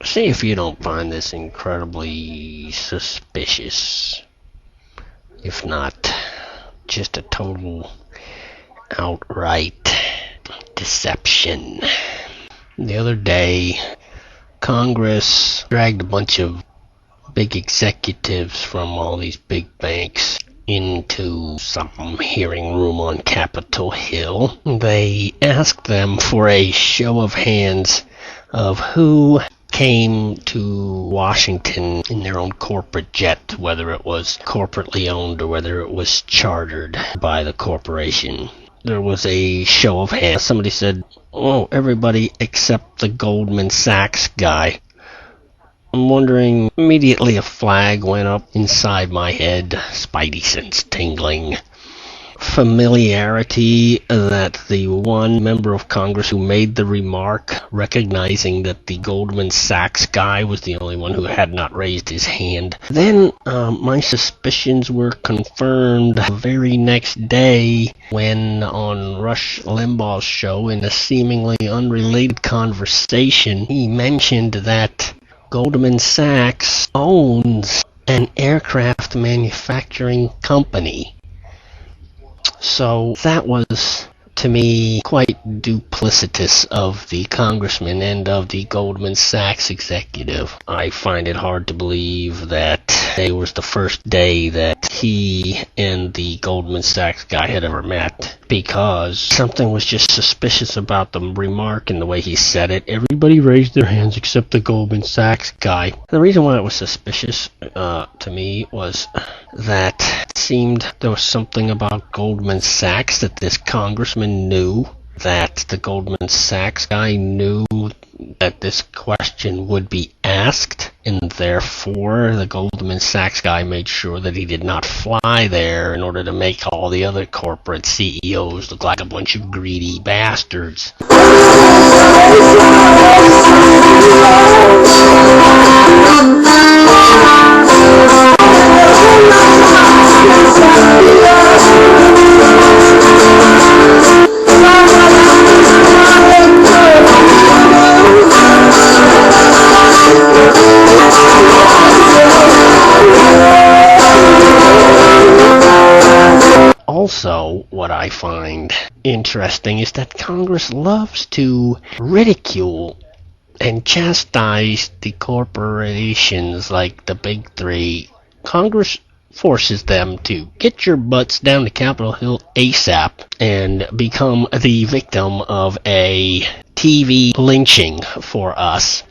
See if you don't find this incredibly suspicious. If not, just a total outright deception. The other day, Congress dragged a bunch of big executives from all these big banks into some hearing room on Capitol Hill. They asked them for a show of hands of who came to Washington in their own corporate jet, whether it was corporately owned or whether it was chartered by the corporation. There was a show of hands. Somebody said, "Oh, everybody except the Goldman Sachs guy." I'm wondering, immediately a flag went up inside my head, spidey sense tingling. Familiarity that the one member of Congress who made the remark, recognizing that the Goldman Sachs guy was the only one who had not raised his hand. Then my suspicions were confirmed the very next day when on Rush Limbaugh's show, in a seemingly unrelated conversation, he mentioned that Goldman Sachs owns an aircraft manufacturing company. So that was, to me, quite duplicitous of the congressman and of the Goldman Sachs executive. I find it hard to believe that today was the first day that he and the Goldman Sachs guy had ever met, because something was just suspicious about the remark and the way he said it. Everybody raised their hands except the Goldman Sachs guy. The reason why it was suspicious to me was that it seemed there was something about Goldman Sachs that this congressman knew, that the Goldman Sachs guy knew that this question would be asked, and therefore the Goldman Sachs guy made sure that he did not fly there in order to make all the other corporate CEOs look like a bunch of greedy bastards. Also, what I find interesting is that Congress loves to ridicule and chastise the corporations like the big three. Congress forces them to get your butts down to Capitol Hill ASAP and become the victim of a TV lynching for us,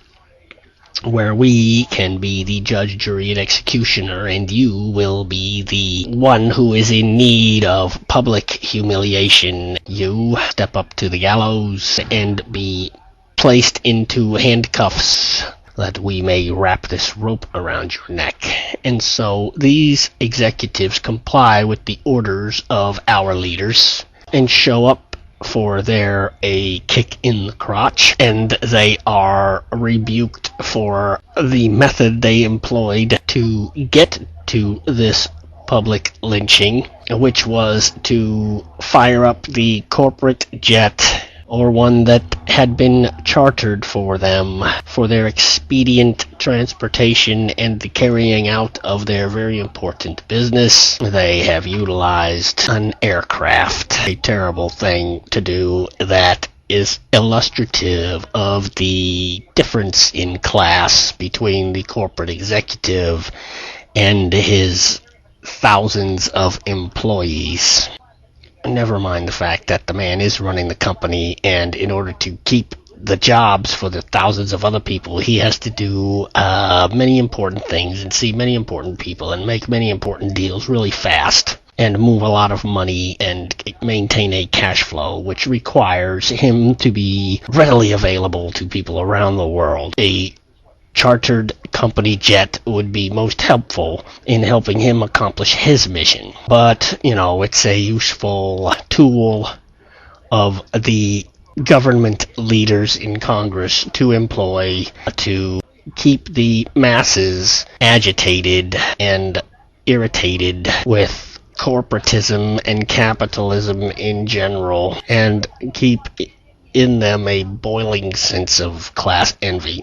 where we can be the judge, jury, and executioner, and you will be the one who is in need of public humiliation. You step up to the gallows and be placed into handcuffs that we may wrap this rope around your neck. And so these executives comply with the orders of our leaders and show up for a kick in the crotch, and they are rebuked for the method they employed to get to this public lynching, which was to fire up the corporate jet, or one that had been chartered for them for their expedient transportation and the carrying out of their very important business. They have utilized an aircraft, a terrible thing to do that is illustrative of the difference in class between the corporate executive and his thousands of employees. Never mind the fact that the man is running the company, and in order to keep the jobs for the thousands of other people, he has to do many important things and see many important people and make many important deals really fast and move a lot of money and maintain a cash flow, which requires him to be readily available to people around the world. A chartered company jet would be most helpful in helping him accomplish his mission. But, it's a useful tool of the government leaders in Congress to employ to keep the masses agitated and irritated with corporatism and capitalism in general, and keep in them a boiling sense of class envy.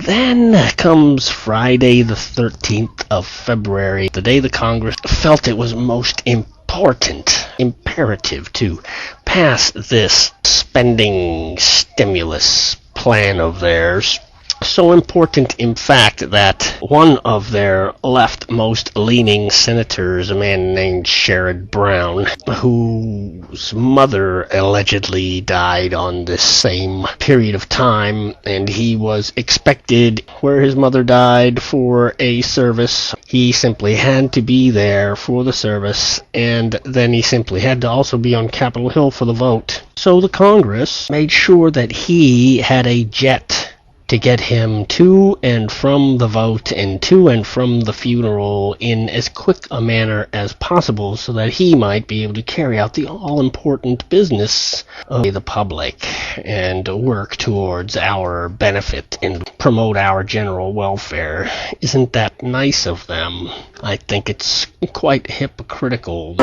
Then comes Friday the 13th of February, the day the Congress felt it was most imperative to pass this spending stimulus plan of theirs. So important, in fact, that one of their leftmost leaning senators, a man named Sherrod Brown, whose mother allegedly died on this same period of time, and he was expected where his mother died for a service. He simply had to be there for the service, and then he simply had to also be on Capitol Hill for the vote. So the Congress made sure that he had a jet to get him to and from the vote and to and from the funeral in as quick a manner as possible, so that he might be able to carry out the all-important business of the public and work towards our benefit and promote our general welfare. Isn't that nice of them? I think it's quite hypocritical.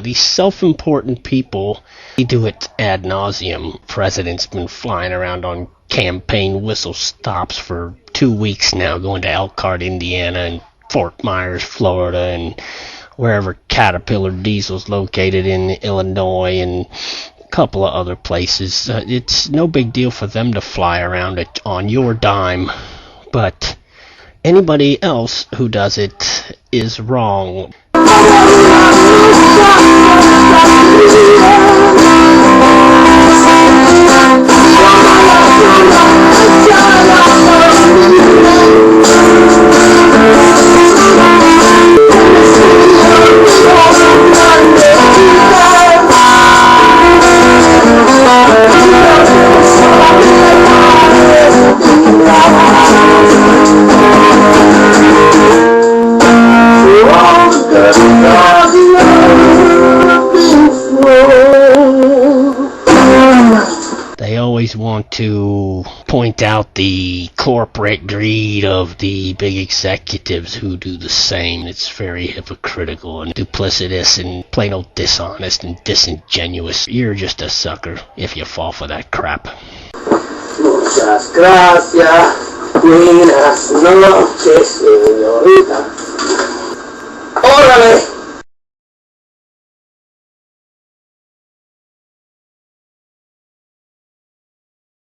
These self-important people, they do it ad nauseum. President's been flying around on campaign whistle stops for 2 weeks now, going to Elkhart, Indiana, and Fort Myers, Florida, and wherever Caterpillar Diesel's located in Illinois, and a couple of other places. It's no big deal for them to fly around it on your dime, but anybody else who does it is wrong. They always want to point out the corporate greed of the big executives who do the same. It's very hypocritical and duplicitous and plain old dishonest and disingenuous. You're just a sucker if you fall for that crap. Muchas gracias. Buenas noches, señorita. ¡Órale!